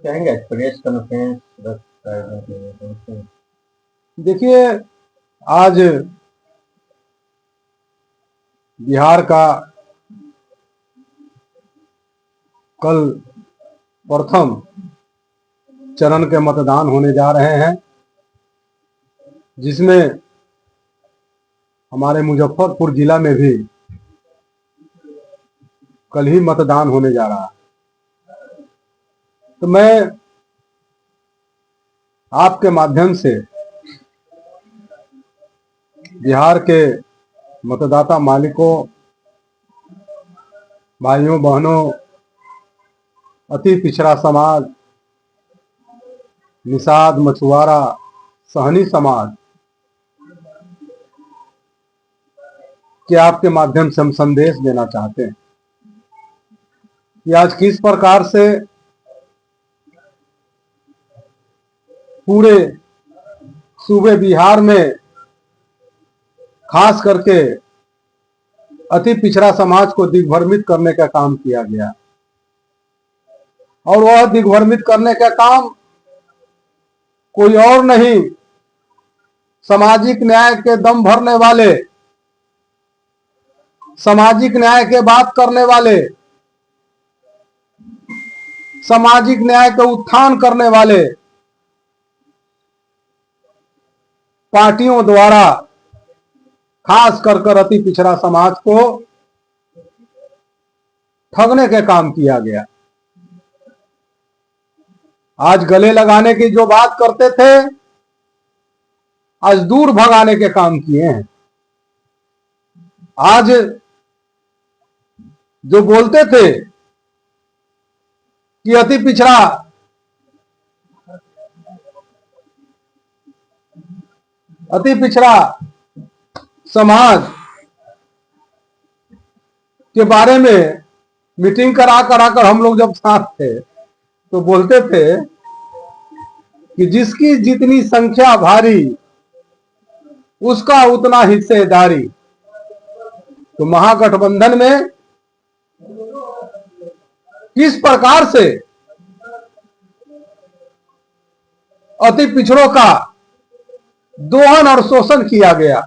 कहेंगे press conference रख। देखिए, आज बिहार का कल प्रथम चरण के मतदान होने जा रहे हैं, जिसमें हमारे मुजफ्फरपुर जिला में भी कल ही मतदान होने जा रहा है। तो मैं आपके माध्यम से बिहार के मतदाता मालिकों, भाइयों बहनों, अति पिछड़ा समाज, निषाद, मछुआरा, सहनी समाज के आपके माध्यम से हम संदेश देना चाहते हैं कि आज किस प्रकार से पूरे सूबे बिहार में खास करके अति पिछड़ा समाज को दिग्भ्रमित करने का काम किया गया, और वह दिग्भ्रमित करने का काम कोई और नहीं, सामाजिक न्याय के दम भरने वाले, सामाजिक न्याय के बात करने वाले, सामाजिक न्याय का उत्थान करने वाले पार्टियों द्वारा खास कर अति पिछड़ा समाज को ठगने के काम किया गया। आज गले लगाने की जो बात करते थे, आज दूर भगाने के काम किए हैं। आज जो बोलते थे कि अति पिछड़ा समाज के बारे में मीटिंग करा कर हम लोग जब साथ थे तो बोलते थे कि जिसकी जितनी संख्या भारी उसका उतना हिस्सेदारी। तो महागठबंधन में किस प्रकार से अति पिछड़ों का दोहन और शोषण किया गया,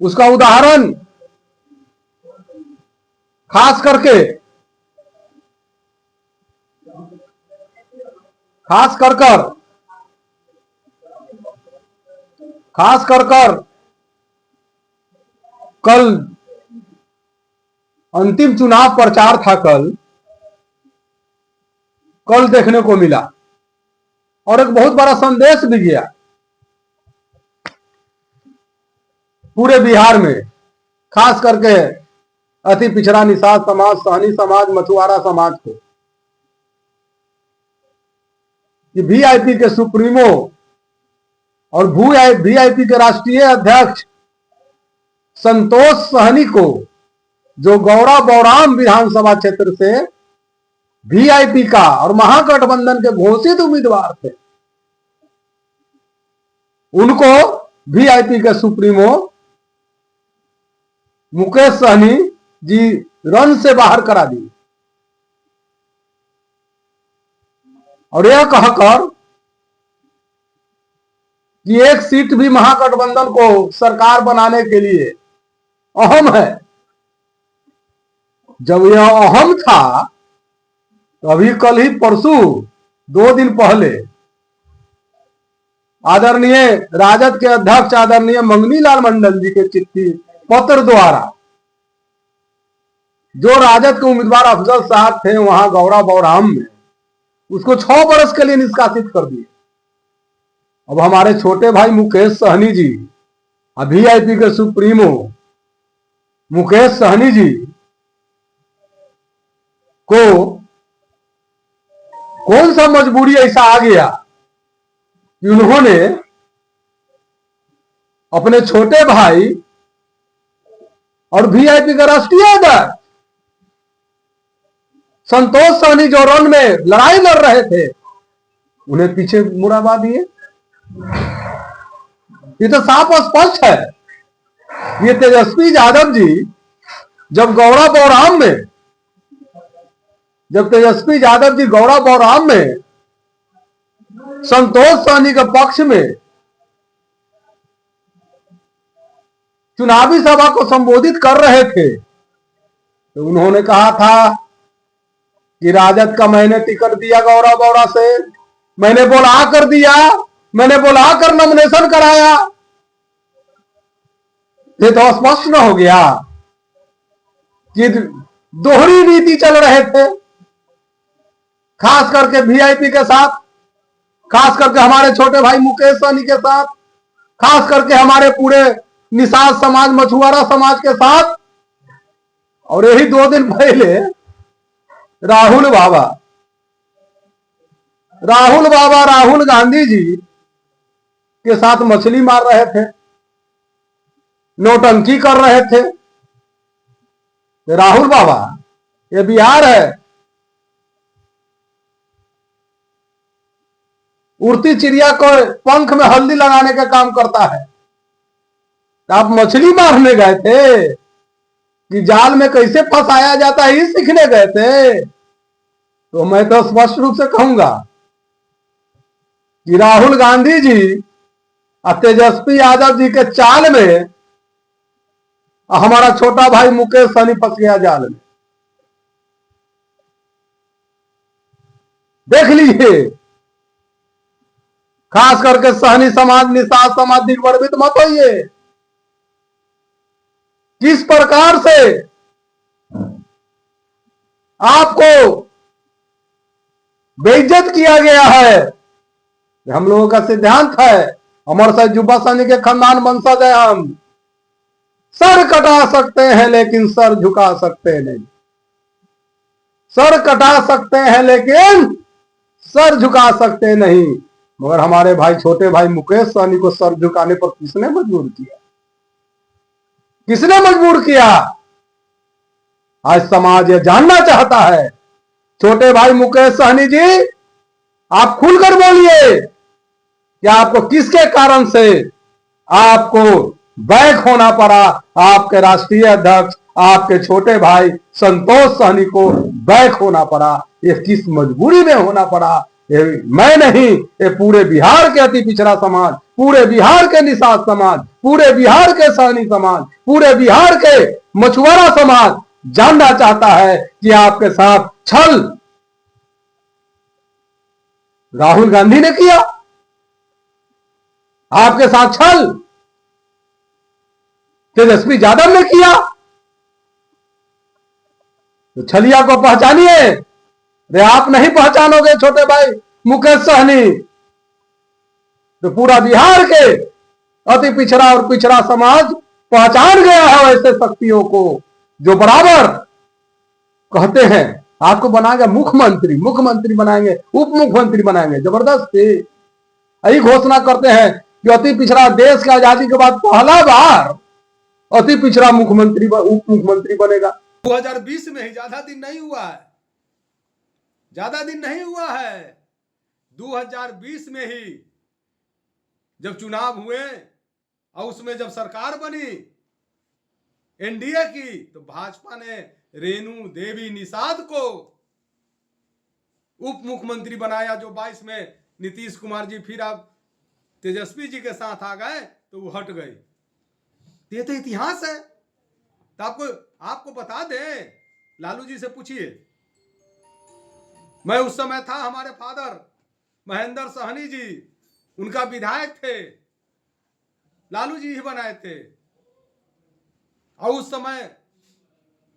उसका उदाहरण खास कर कल अंतिम चुनाव प्रचार था, कल देखने को मिला, और एक बहुत बड़ा संदेश भी गया पूरे बिहार में, खास करके अति पिछड़ा निषाद समाज, सहनी समाज, मछुआरा समाज को, कि वीआईपी के सुप्रीमो और वीआईपी के राष्ट्रीय अध्यक्ष संतोष सहनी को, जो गौरा बौराम विधानसभा क्षेत्र से वीआईपी का और महागठबंधन के घोषित उम्मीदवार थे, उनको वीआईपी के सुप्रीमो मुकेश सहनी जी रन से बाहर करा दी, और यह कहकर कि एक सीट भी महागठबंधन को सरकार बनाने के लिए अहम है। जब यह अहम था तो अभी कल ही परसों 2 दिन पहले आदरणीय राजद के अध्यक्ष आदरणीय मंगनी लाल मंडल जी के चिट्ठी पत्र द्वारा जो राजद के उम्मीदवार अफजल साहब थे वहां गौरा बौराम में, उसको 6 वर्ष के लिए निष्कासित कर दिए। अब हमारे छोटे भाई मुकेश सहनी जी, वीआईपी के सुप्रीमो मुकेश सहनी जी को कौन सा मजबूरी ऐसा आ गया कि उन्होंने अपने छोटे भाई और वीआईपी का राष्ट्रीय अध्यक्ष संतोष सहनी जो रण में लड़ाई लड़ रहे थे, उन्हें पीछे मुड़ावा दिए। ये तो साफ और स्पष्ट है। ये तेजस्वी यादव जी जब गौरा बौराम में जब तेजस्वी यादव जी गौड़ा बौराम में संतोष सहनी के पक्ष में चुनावी सभा को संबोधित कर रहे थे तो उन्होंने कहा था कि राजद का मैंने टिकट दिया गौरा बौरा से, मैंने बुला कर दिया, मैंने बुला कर नॉमिनेशन कराया। ये तो स्पष्ट न हो गया कि दोहरी नीति चल रहे थे, खास करके वीआईपी के साथ, खास करके हमारे छोटे भाई मुकेश सहनी के साथ, खास करके हमारे पूरे निषाद समाज, मछुआरा समाज के साथ। और यही 2 दिन पहले राहुल बाबा राहुल गांधी जी के साथ मछली मार रहे थे, नौटंकी कर रहे थे। राहुल बाबा, ये बिहार है, उड़ती चिड़िया को पंख में हल्दी लगाने का काम करता है। आप मछली मारने गए थे कि जाल में कैसे फंसाया जाता है ये सीखने गए थे? तो मैं तो स्पष्ट रूप से कहूंगा कि राहुल गांधी जी और तेजस्वी यादव जी के चाल में हमारा छोटा भाई मुकेश सहनी फंस गया जाल में। देख लीजिए, खास करके सहनी समाज, निषाद समाज दिग्वर्वित मत होइए। किस प्रकार से आपको बेइज्जत किया गया है। हम लोगों का सिद्धांत है, अमर साहब जुब्बा सहनी के खानदान वंशज है हम। सर कटा सकते हैं लेकिन सर झुका सकते नहीं। सर कटा सकते हैं लेकिन सर झुका सकते नहीं। मगर हमारे भाई, छोटे भाई मुकेश सहनी को सर झुकाने पर किसने मजबूर किया? किसने मजबूर किया? आज समाज यह जानना चाहता है। छोटे भाई मुकेश सहनी जी, आप खुलकर बोलिए कि आपको किसके कारण से आपको बैक होना पड़ा। आपके राष्ट्रीय अध्यक्ष, आपके छोटे भाई संतोष सहनी को बैक होना पड़ा। ये किस मजबूरी में होना पड़ा? ये मैं नहीं, ये पूरे बिहार के अति पिछड़ा समाज, पूरे बिहार के निषाद समाज, पूरे बिहार के सहनी समाज, पूरे बिहार के मछुआरा समाज जानना चाहता है कि आपके साथ छल राहुल गांधी ने किया, आपके साथ छल तेजस्वी यादव ने किया। तो छलिया को पहचानिए। रे आप नहीं पहचानोगे छोटे भाई मुकेश सहनी, तो पूरा बिहार के अति पिछड़ा और पिछड़ा समाज पहचान गया है ऐसे शक्तियों को जो बराबर कहते हैं आपको बनाएगा मुख्यमंत्री, मुख्यमंत्री बनाएंगे, उप मुख्यमंत्री बनाएंगे। जबरदस्ती यही घोषणा करते हैं कि अति पिछड़ा देश की आजादी के बाद पहला बार अति पिछड़ा मुख्यमंत्री, उप मुख्यमंत्री बनेगा। 2020 में ही, ज्यादा दिन नहीं हुआ है, ज्यादा दिन नहीं हुआ है। 2020 में ही जब चुनाव हुए और उसमें जब सरकार बनी एनडीए की, तो भाजपा ने रेणु देवी निषाद को उप मुख्यमंत्री बनाया। जो 22 में नीतीश कुमार जी फिर अब तेजस्वी जी के साथ आ गए तो वो हट गए। ये तो इतिहास है। तो आपको बता दें, लालू जी से पूछिए। मैं उस समय था, हमारे फादर महेंद्र सहनी जी उनका विधायक थे, लालू जी ही बनाए थे। और उस समय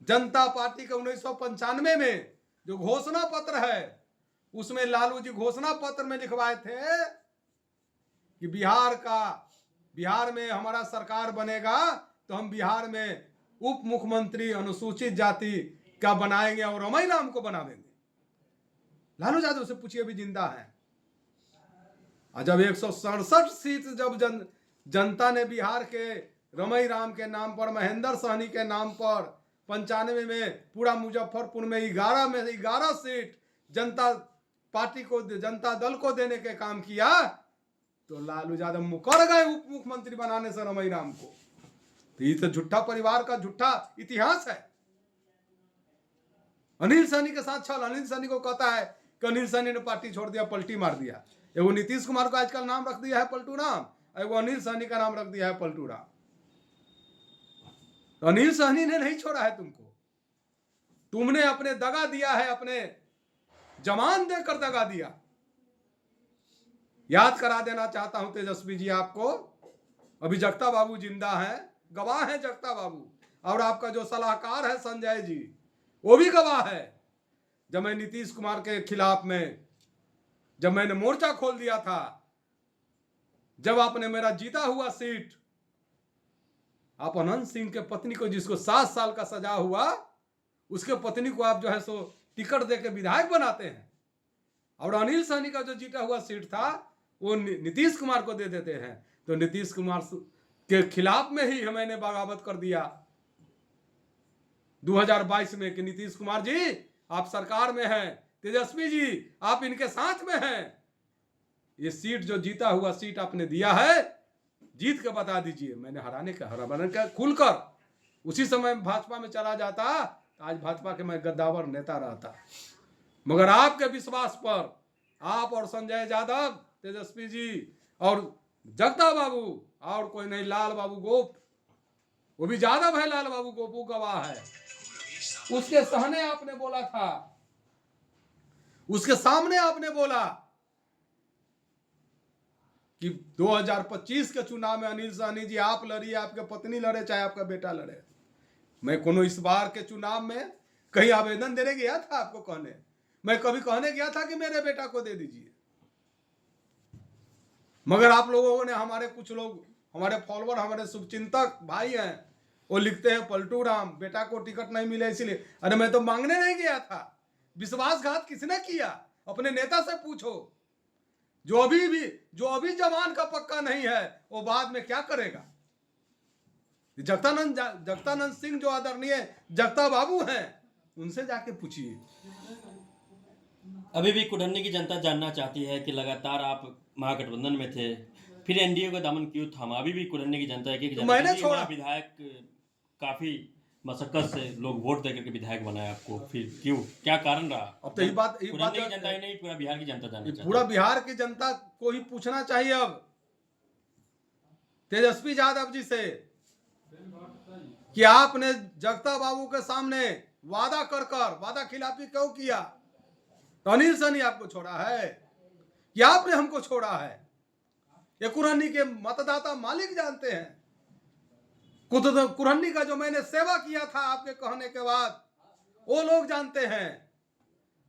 जनता पार्टी के 1995 में जो घोषणा पत्र है उसमें लालू जी घोषणा पत्र में लिखवाए थे कि बिहार में हमारा सरकार बनेगा तो हम बिहार में उप मुख्यमंत्री अनुसूचित जाति का बनाएंगे और रमई राम को बना देंगे। लालू यादव से पूछिए, अभी जिंदा है। और जब 167 सीट जब जनता ने बिहार के रमई राम के नाम पर, महेंद्र सहनी के नाम पर 95 में पूरा मुजफ्फरपुर में 11 सीट जनता पार्टी को, जनता दल को देने के काम किया, तो लालू यादव मुकर गए उप मुख्यमंत्री बनाने से रमई राम को। तो ये तो झूठा परिवार का झूठा इतिहास है। अनिल सहनी के साथ छल। अनिल सहनी को कहता है कि अनिल सहनी ने पार्टी छोड़ दिया, पलटी मार दिया। एगो नीतीश कुमार को आजकल नाम रख दिया है पलटू राम, एगो अनिल सहनी का नाम रख दिया है पलटू राम। तो अनिल सहनी ने नहीं छोड़ा है तुमको, तुमने अपने दगा दिया है, अपने जमान देकर दगा दिया। याद करा देना चाहता हूं तेजस्वी जी आपको, अभी जगता बाबू जिंदा हैं, गवाह हैं जगता बाबू, और आपका जो सलाहकार है संजय जी वो भी गवाह है। जब मैं नीतीश कुमार के खिलाफ में जब मैंने मोर्चा खोल दिया था, जब आपने मेरा जीता हुआ सीट, आप अनंत सिंह के पत्नी को, जिसको 7 साल का सजा हुआ, उसके पत्नी को आप जो है सो टिकट देके विधायक बनाते हैं, और अनिल सहनी का जो जीता हुआ सीट था वो नीतीश कुमार को दे देते हैं। तो नीतीश कुमार के खिलाफ में ही मैंने बगावत कर दिया 2022 में कि नीतीश कुमार जी आप सरकार में हैं, तेजस्वी जी आप इनके साथ में हैं, ये सीट जो जीता हुआ सीट आपने दिया है, जीत के बता दीजिए। मैंने हराने का खुलकर उसी समय भाजपा में चला जाता, आज भाजपा के मैं गद्दावर नेता रहता। मगर आपके विश्वास पर, आप और संजय यादव, तेजस्वी जी और जगता बाबू, और कोई नहीं, लाल बाबू गोप, वो भी यादव है, लाल बाबू गोप वो गवाह है, उसके सहने आपने बोला था, उसके सामने आपने बोला कि 2025 के चुनाव में अनिल सहनी जी आप लड़िए, आपके पत्नी लड़े, चाहे आपका बेटा लड़े। मैं कोनो इस बार के चुनाव में कहीं आवेदन देने गया था आपको कहने, मैं कभी कहने गया था कि मेरे बेटा को दे दीजिए? मगर आप लोगों ने, हमारे कुछ लोग, हमारे फॉलोअर, हमारे शुभचिंतक भाई हैं, वो लिखते हैं पलटू राम बेटा को टिकट नहीं मिले इसलिए। अरे मैं तो मांगने नहीं गया था। विश्वासघात किसने किया? अपने नेता से पूछो। जो अभी जवान का पक्का नहीं है वो बाद में क्या करेगा? जगतानंद सिंह जो आदरणीय जगता बाबू हैं, उनसे जाके पूछिए। अभी भी कुढ़न्नी की जनता जानना चाहती है कि लगातार आप महागठबंधन में थे, फिर एनडीए का दामन क्यों थामा? अभी भी कुढ़न्नी की जनता है कि तो मैंने छोड़ा विधायक, काफी मशक्कत से लोग वोट देकर के विधायक बनाए आपको, फिर क्यों, क्या कारण रहा? अब तो ये बात कुढ़न्नी की जनता ही नहीं, पूरा बिहार की जनता जानना चाहती है। पूरा बिहार की जनता को ही पूछना चाहिए अब तेजस्वी यादव जी से कि आपने जगता बाबू के सामने वादा खिलाफी क्यों किया? तो अनिल सहनी आपको छोड़ा है कि आपने हमको छोड़ा है? ये कुढ़न्नी के मतदाता मालिक जानते हैं। कुढ़न्नी का जो मैंने सेवा किया था आपके कहने के बाद, वो लोग जानते हैं।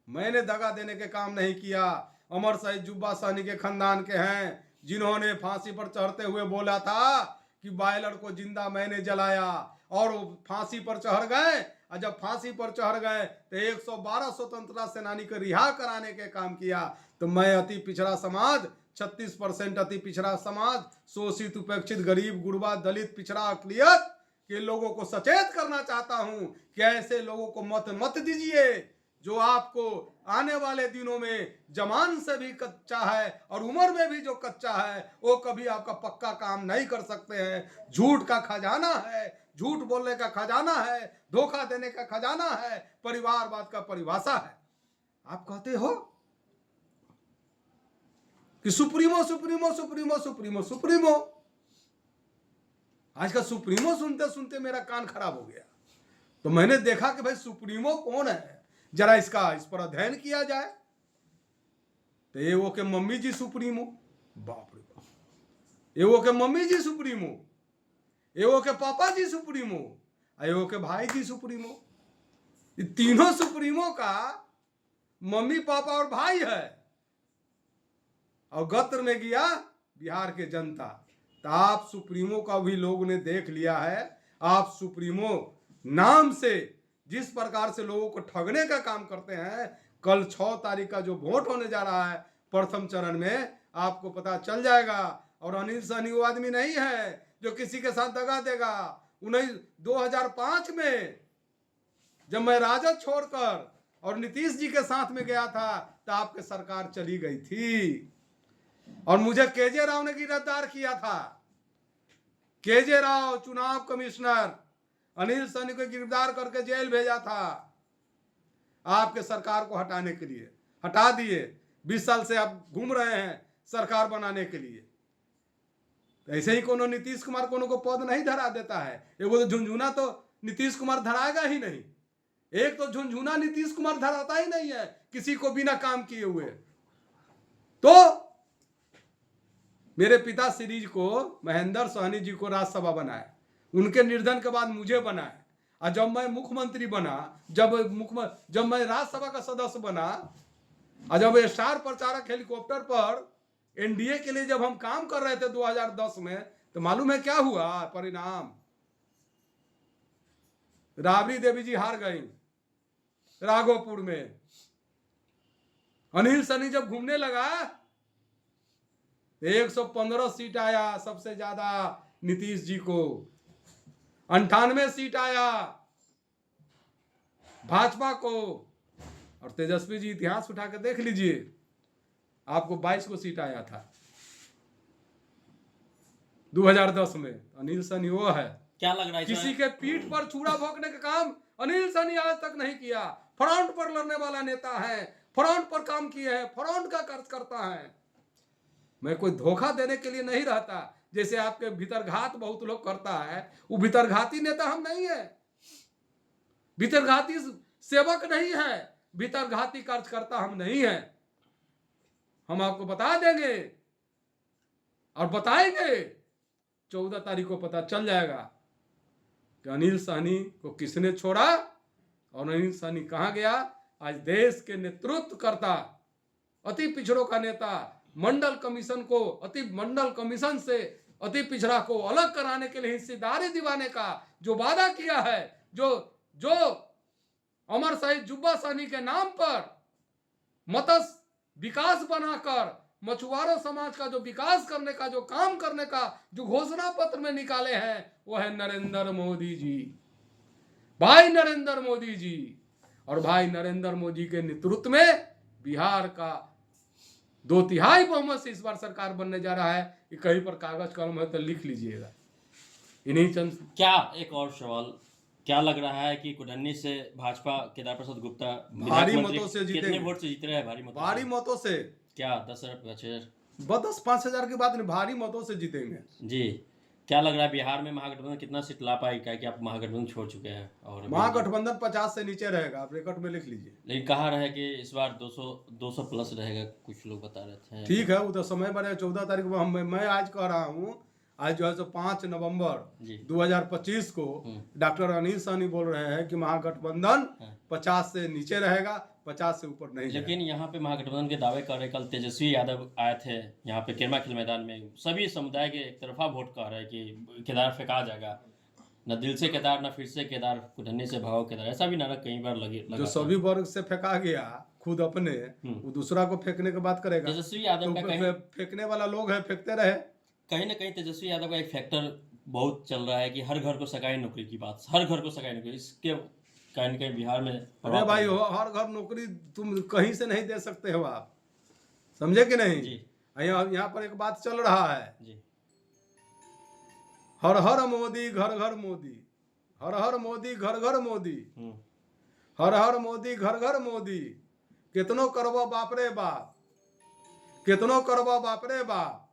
मैंने दगा देने के काम नहीं किया। अमर शहीद जुब्बा सहनी के खानदान के हैं, जिन्होंने फांसी पर चढ़ते हुए बोला था कि बॉयलर को जिंदा मैंने जलाया, और वो फांसी पर चढ़ गए, और जब फांसी पर चढ़ गए तो 112 स्वतंत्रता सेनानी को रिहा कराने के काम किया। तो मैं अति पिछड़ा समाज, 36% अति पिछड़ा समाज, शोषित उपेक्षित गरीब गुरबा दलित पिछड़ा अकलियत के लोगों को सचेत करना चाहता हूं कि ऐसे लोगों को मत दीजिए जो आपको आने वाले दिनों में जमान से भी कच्चा है और उम्र में भी जो कच्चा है वो कभी आपका पक्का काम नहीं कर सकते हैं। झूठ का खजाना है, झूठ बोलने का खजाना है, धोखा देने का खजाना है, परिवारवाद का परिभाषा है। आप कहते हो कि supremo supremo supremo supremo supremo. आज का सुप्रीमो सुनते सुनते मेरा कान खराब हो गया। तो मैंने देखा कि भाई सुप्रीमो कौन है, जरा इस पर अध्ययन किया जाए। तो ये वो के मम्मी जी सुप्रीमो, बाप रे बाप, ये वो के मम्मी जी सुप्रीमो, ये वो के पापा जी सुप्रीमो, ये वो के भाई जी सुप्रीमो। ये तीनों सुप्रीमो का मम्मी पापा और भाई है। और गत्र में गया बिहार के जनता। तो आप सुप्रीमो का भी लोगों ने देख लिया है। आप सुप्रीमो नाम से जिस प्रकार से लोगों को ठगने का काम करते हैं, कल 6 तारीख का जो वोट होने जा रहा है प्रथम चरण में, आपको पता चल जाएगा। और अनिल सहनी वो आदमी नहीं है जो किसी के साथ दगा देगा। 2005 में जब मैं राजद छोड़कर और नीतीश जी के साथ में गया था तो आपकी सरकार चली गई थी और मुझे केजे राव ने गिरफ्तार किया था। केजे राव चुनाव कमिश्नर अनिल सहनी को गिरफ्तार करके जेल भेजा था। आपके सरकार को हटाने के लिए। हटा दिए। 20 साल से आप घूम रहे हैं सरकार बनाने के लिए। ऐसे ही कोनो नीतीश कुमार कोनो को पद नहीं धरा देता है। एगो तो झुनझुना तो नीतीश कुमार धराएगा ही नहीं। एक तो झुनझुना नीतीश कुमार धराता ही नहीं है किसी को बिना काम किए हुए। तो मेरे पिता श्री को, महेंद्र सहनी जी को राज्यसभा बनाए, उनके निर्धन के बाद मुझे बनाए, और जब मैं मुख्यमंत्री बना, जब मैं राज्यसभा का सदस्य बना, और जब स्टार प्रचारक हेलीकॉप्टर पर एनडीए के लिए जब हम काम कर रहे थे 2010 में, तो मालूम है क्या हुआ परिणाम? राबड़ी देवी जी हार गई राघोपुर में। अनिल सनी जब घूमने लगा 115 सीट आया, सबसे ज्यादा नीतीश जी को। 98 सीट आया भाजपा को। और तेजस्वी जी इतिहास उठा के देख लीजिए, आपको 22 को सीट आया था 2010 में। अनिल सनी वो है। क्या लग रहा है किसी के पीठ पर छुरा भोंकने का काम अनिल सनी आज तक नहीं किया। फ्रंट पर लड़ने वाला नेता है, फ्रंट पर काम किए हैं, फ्रंट का कार्य करता है। मैं कोई धोखा देने के लिए नहीं रहता, जैसे आपके भीतरघात बहुत लोग करता है। वो भीतरघाती नेता हम नहीं है, भीतरघाती सेवक नहीं है, भीतरघाती कार्यकर्ता हम नहीं है। हम आपको बता देंगे और बताएंगे। 14 तारीख को पता चल जाएगा कि अनिल सहनी को किसने छोड़ा और अनिल सहनी कहां गया। आज देश के नेतृत्व करता, अति पिछड़ों का नेता, मंडल कमीशन को, मंडल कमीशन से अति पिछड़ा को अलग कराने के लिए हिस्सेदारी दिवाने का जो वादा किया है, जो अमर शहीद जुब्बा सहनी के नाम पर मत्स्य विकास बनाकर मछुआरों समाज का जो विकास करने का, जो काम करने का जो घोषणा पत्र में निकाले हैं, वो है नरेंद्र मोदी जी, भाई नरेंद्र मोदी जी। और भाई नरेंद्र मोदी के नेतृत्व में बिहार का 2/3 बहुमत से इस बार सरकार बनने जा रहा है। कि कहीं पर कागज कलम है तो लिख लीजिएगा। इन्हीं चंद। क्या एक और सवाल, क्या लग रहा है कि कुडन्नी से भाजपा केदार प्रसाद गुप्ता भारी मतों से जीतेंगे? कितने वोट से जीत रहे हैं? भारी मतों से क्या 10,000 10-5 की बात नहीं, भारी मतों से जीतेंगे जी। क्या लग रहा है बिहार में महागठबंधन कितना सीट ला पाएगा? कि आप महागठबंधन छोड़ चुके हैं और महागठबंधन 50 से नीचे रहेगा, आप रिकॉर्ड में लिख लीजिए। लेकिन कहा रहे कि इस बार 200 प्लस रहेगा, कुछ लोग बता रहे थे। ठीक है, वो तो समय बनेगा। 14 तारीख को मैं आज कह रहा हूँ, आज जो है सो 5 नवंबर 2025 को डॉक्टर अनिल सहनी बोल रहे हैं कि महागठबंधन 50 से नीचे रहेगा, 50 से ऊपर नहीं। लेकिन यहाँ पे महागठबंधन के दावे कर रहे, कल तेजस्वी यादव आए थे यहाँ पे केरमा खेल मैदान में, सभी समुदाय के एक तरफा वोट कह रहे हैं कि केदार फेंका जाएगा। न दिल से केदार, न फिर से केदार, कुडन्नी से भागो केदार, ऐसा भी नारा कई बार लगे। जो सभी वर्ग से फेंका गया, खुद अपने वो दूसरा को फेंकने की बात करेगा। तेजस्वी यादव का फेंकने वाला लोग है, फेंकते रहे। कहीं ना कहीं तेजस्वी यादव का एक फैक्टर बहुत चल रहा है कि हर घर को सरकारी नौकरी की बात, हर घर को सरकारी नौकरी, इसके कहीं ना कहीं बिहार में। अरे भाई, हर घर नौकरी तुम कहीं से नहीं दे सकते हो, आप समझे कि नहीं जी। यहाँ पर एक बात चल रहा है जी, हर हर मोदी घर घर मोदी, हर हर मोदी घर घर मोदी, हर हर मोदी घर घर मोदी। कितनो करबो बाप रे बाप, कितनो करबो बाप रे बाप,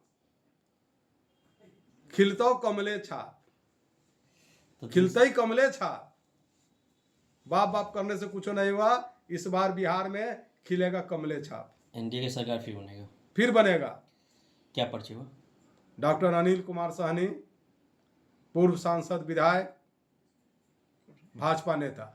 खिलतो कमले छाप, तो खिलते ही कमले छाप। बाप बाप करने से कुछ नहीं हुआ। इस बार बिहार में खिलेगा कमले छाप। एनडीए की सरकार फिर बनेगा। क्या पर्ची हुआ? डॉक्टर अनिल कुमार सहनी, पूर्व सांसद, विधायक, भाजपा नेता।